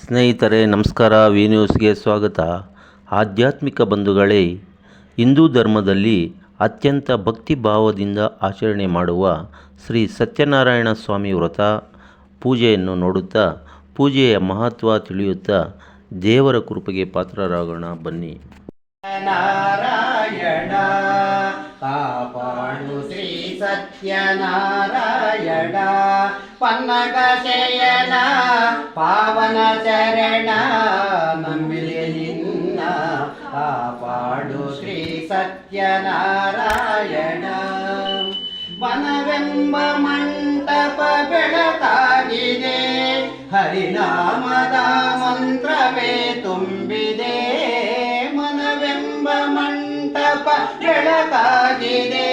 ಸ್ನೇಹಿತರೆ ನಮಸ್ಕಾರ. ವಿ ನ್ಯೂಸ್ಗೆ ಸ್ವಾಗತ. ಆಧ್ಯಾತ್ಮಿಕ ಬಂಧುಗಳೇ, ಹಿಂದೂ ಧರ್ಮದಲ್ಲಿ ಅತ್ಯಂತ ಭಕ್ತಿ ಭಾವದಿಂದ ಆಚರಣೆ ಮಾಡುವ ಶ್ರೀ ಸತ್ಯನಾರಾಯಣ ಸ್ವಾಮಿ ವ್ರತ ಪೂಜೆಯನ್ನು ನೋಡುತ್ತಾ ಪೂಜೆಯ ಮಹತ್ವ ತಿಳಿಯುತ್ತಾ ದೇವರ ಕೃಪೆಗೆ ಪಾತ್ರರಾಗೋಣ ಬನ್ನಿ. ನಾರಾಯಣ ಕಾಪಾಡು ಶ್ರೀ ಸತ್ಯನಾರಾಯಣ ಪನ್ನಗ ಶಯನ ಪಾವನ ಚರಣ ನಂಬಿಲೆ ನಿನ್ನ ಕಾಪಾಡು ಶ್ರೀ ಸತ್ಯನಾರಾಯಣ. ವನವೆಂಬ ಮಂಟಪ ಬೆಳಕಾಗಿದೆ, ಹರಿನಾಮದ ಮಂತ್ರವೇ ತುಂಬಿದೆ. ಮನವೆಂಬ ಮಂಟಪ ಬೆಳಕಾಗಿದೆ,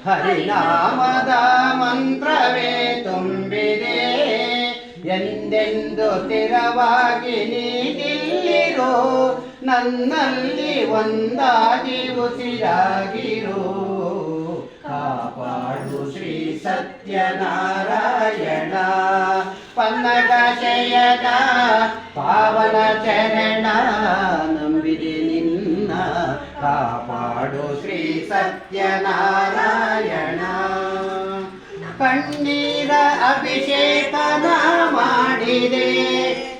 ಹರಿನಾಮದ ಮಂತ್ರವೇ ತುಂಬಿದೆ. ಎಂದೆಂದು ಸ್ಥಿರವಾಗಿ ನೀನಿಲ್ಲಿರೋ, ನನ್ನಲ್ಲಿ ಒಂದಾಗಿ ಉಸಿರಾಗಿರೋ. ಕಾಪಾಡು ಶ್ರೀ ಸತ್ಯನಾರಾಯಣ ಪನ್ನಗ ಶಯನ ಪಾವನ ಚರಣ ನಂಬಿದೆ ನಿನ್ನ ಕಾಪಾಡು ಶ್ರೀ ಸತ್ಯನಾರಾಯಣ. ಕಣ್ಣೀರ ಅಭಿಷೇಕನ ಮಾಡಿದೆ,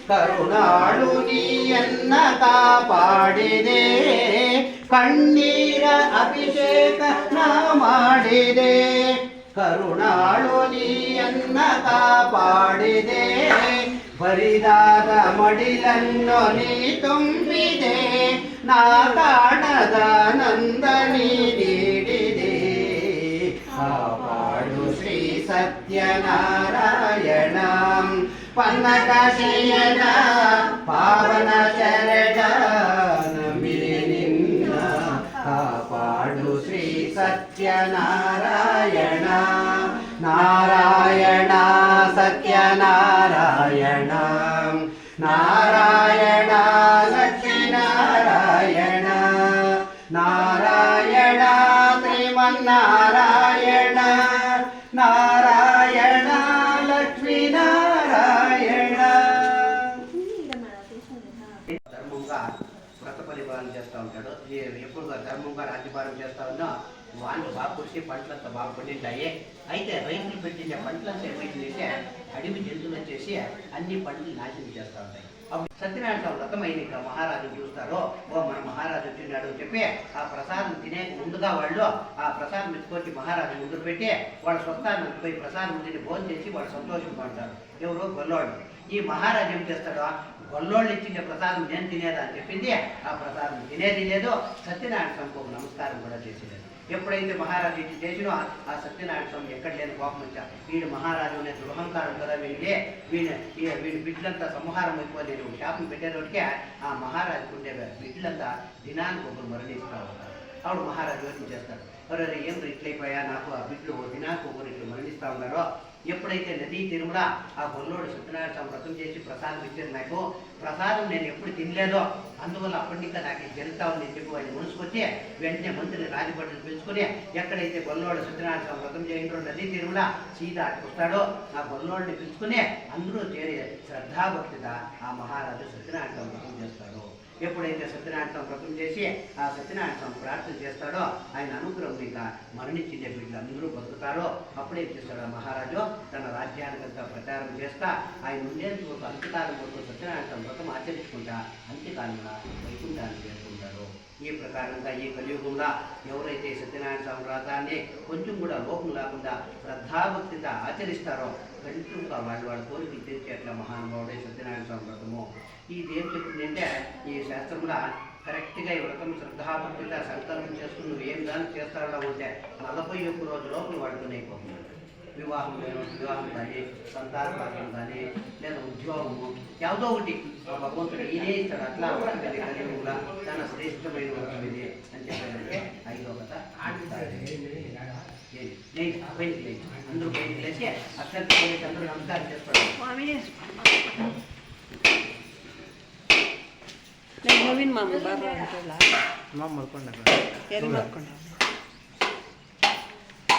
ಕರುಣಾಳು ನೀಯನ್ನ ಕಾಪಾಡಿದೆ. ಕಣ್ಣೀರ ಅಭಿಷೇಕನ ಮಾಡಿದೆ, ಕರುಣಾಳು ನೀಯನ್ನ ಕಾಪಾಡಿದೆ. ಬರಿದಾದ ಮಡಿಲನ್ನು ನೀ ತುಂಬಿದೆ, ನಾ ಕಾಣದ ನಂದ ನೀ ನೀಡಿದೆ. ಕಾಪಾಡು ಶ್ರೀ ಸತ್ಯನಾರಾಯಣ ಪನ್ನಗ ಶಯನ ಪಾವನ ಚರಣ ನಂಬಿದೆ ನಿನ್ನ ಕಾಪಾಡು ಶ್ರೀ ಸತ್ಯನಾರಾಯಣ. ನಾರಾಯಣ ಸತ್ಯನಾರಾಯಣ ನಾರಾಯಣ ಲಕ್ಷ್ಮೀನಾರಾಯಣ ನಾರಾಯಣ ಶ್ರೀಮನ್ನಾರಾಯಣ ನಾರಾಯಣ లక్ష్మీనారాయణ. ధర్మంగా వ్రత పరిపాలన చేస్తూ ఉంటాడు. ఎప్పుడుగా ధర్మంగా రాజ్యపాలన చేస్తా ఉన్నా వాడిని బాగా కురిసి పంటలంతా బాగా పండింటాయి. అయితే రైతులు పెట్టిన పంటలంతా ఏమైందంటే అడవి జంతువులు వచ్చేసి అన్ని పంటలు నాశనం చేస్తూ ఉంటాయి. అప్పుడు సత్యనారాయణ స్వామి వ్రతమైన మహారాజు చూస్తారో, ఓ మన మహారాజు వచ్చినాడు అని చెప్పి ఆ ప్రసాదం తినే ముందుగా వాళ్ళు ఆ ప్రసాదం ఎత్తుకొచ్చి మహారాజు ముందు పెట్టి వాళ్ళ స్వస్థానం పోయి ప్రసాదం తిని భోజనం చేసి వాళ్ళు సంతోషపడతారు. ఎవరు గొల్లోళ్ళు. ఈ మహారాజు ఏం చేస్తాడో, గొల్లోళ్ళు ఇచ్చిన ప్రసాదం నేను తినేదా అని చెప్పింది. ఆ ప్రసాదం తినేది లేదు, సత్యనారాయణ స్వామికి నమస్కారం కూడా చేసేది. ఎప్పుడైతే మహారాజు ఇచ్చి చేసినో ఆ సత్యనారాయణ స్వామి ఎక్కడ లేని కోపం వచ్చా, వీడు మహారాజు అనే దురహంకారం కదా వీడికి, వీడి బిడ్డలంతా సంహారం అయిపోయి నేను శాపం పెట్టేటోడికే ఆ మహారాజుకు ఉండే బిడ్డలంతా దినానికి ఒకరు మరణిస్తూ ఉంటారు. అప్పుడు మహారాజు యోచన చేస్తాడు, ఎవరైనా ఏం ఇట్లయిపోయా, నాకు ఆ బిడ్డలు దినానికి ఒకరు ఇట్లు మరణిస్తూ ఉన్నారో. ఎప్పుడైతే నదీ తిరుమల ఆ గొల్లోడు సత్యనారాయణ స్వామి వ్రతం చేసి ప్రసాదం ఇచ్చారు, నాకు ప్రసాదం నేను ఎప్పుడు తినలేదో, అందువల్ల అప్పటికా నాకు జరుగుతా ఉంది చెప్పి వాడిని మునుసుకొచ్చి వెంటనే మంత్రిని రాజభటులు పిలుచుకొని ఎక్కడైతే గొల్లోడు సత్యనారాయణ స్వామి వ్రతం చేయించో నదీ తిరుమల సీదా అటుకొస్తాడో ఆ గొల్లోడిని పిలుచుకుని అందరూ చేరి శ్రద్ధాభక్తిగా ఆ మహారాజు సత్యనారాయణ స్వామి వ్రతం చేస్తాడు. ఎప్పుడైతే సత్యనారాయణ స్వామి వ్రతం చేసి ఆ సత్యనారాయణ స్వామి ప్రార్థన చేస్తాడో ఆయన అనుగ్రహం ఇంకా మరణించిన బిడ్డలు అందరూ బతుకుతారో. అప్పుడేం చేస్తాడు ఆ మహారాజు తన రాజ్యానికంతా ప్రచారం చేస్తా ఆయన ఉండేందుకు ఒక అంత్యకాలం వరకు సత్యనారాయణ స్వామి వ్రతం ఆచరించుకుంటా అంత్యకాలంగా వైకుంఠాన్ని చేరుకుంటారు. ఈ ప్రకారంగా ఈ కలియుగంలో ఎవరైతే సత్యనారాయణ స్వామి వ్రతాన్ని కొంచెం కూడా లోపం లేకుండా శ్రద్ధాభక్తిగా ఆచరిస్తారో కంటిన్యూగా వాళ్ళ కోరికలు తీర్చేట్ల మహానుభావుడే సత్యనారాయణ స్వామి వ్రతము. ఇది ఏం చెప్తుందంటే ఈ శాస్త్రంలో కరెక్ట్గా ఈ వ్రతం శ్రద్ధాభక్తిగా సంకల్పం చేసుకుని నువ్వు ఏం దానికి చేస్తాడో ఉంటే 41 రోజుల లోపల వాడుకుని అయిపోతుంది. వివాహం కానీ సంతానపాత్రం కానీ లేదా ఉద్యోగము ಯಾವುದೋ ఒకటి భగవంతుడు ఈయనే ఇస్తాడు. అట్లా వ్రతం ఇది కలియుగంలో చాలా శ్రేష్టమైన వ్రతం ఇది అని చెప్పాడంటే 5వ కథ అందరూ బయటికి లేచి అక్షంతలు అందరూ నమస్కారం చేస్తాడు. ನವೀನ್ ಮಾಮ ಬಾಬಾ ಅಂತಲ್ಲ ಮಾಮ ಮಾಡ್ಕೊಂಡ ಎಲ್ಲಿ ಮಾಡ್ಕೊಂಡ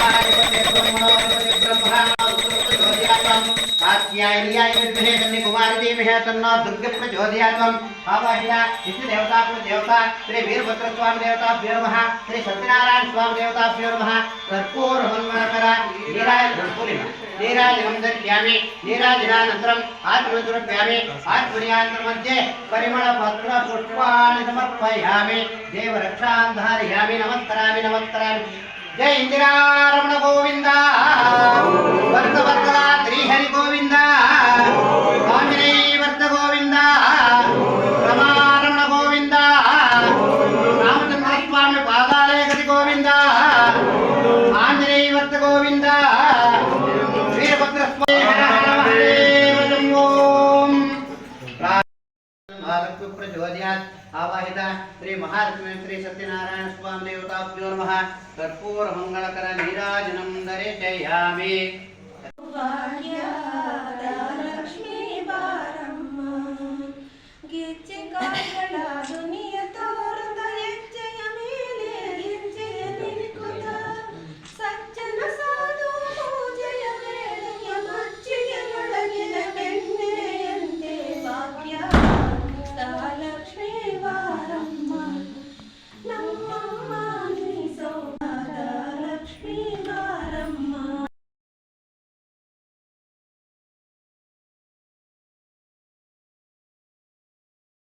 महाधिपते ब्रह्मणोधिपते ब्रह्मा प्रचोदयात्वं कात्यायनीयाय विद्महे तन्ने कुमारी धीमहि तन्नो दुर्गे प्रचोदयात्वं आवाहिता इति देवता कुलदेवता श्री वीरभद्र स्वामी देवताभ्यो नमः श्री सत्यनारायण स्वामी देवताभ्यो नमः कर्पूरमन्मकर नीराजनं दर्शयामि नीराजनानन्तरम् आत्मनिर्भयामि आत्मनियान्तरमध्ये परिमलपत्रपुष्पाणि समर्पयामि देवरक्षां धारयामि नमस्करामि नमस्करामि जय इंदिरारमण गोविंद वर्त वर्तदा श्रीहरि गोविंद स्वामिने वर्त गोविंद रमारमण गोविंद रामचंद्र स्वामी पादालय गति गोविंद आंजनेय वर्त गोविंद वीरभद्र स्वामी हर हर महादेव शंभो भारत प्रचोदयात् आवाहिता श्री महालक्ष्मी श्री सत्यनारायण स्वामी देवताभ्यो नमः कर्पूर मंगलकर नीराजनं दर्शयामि।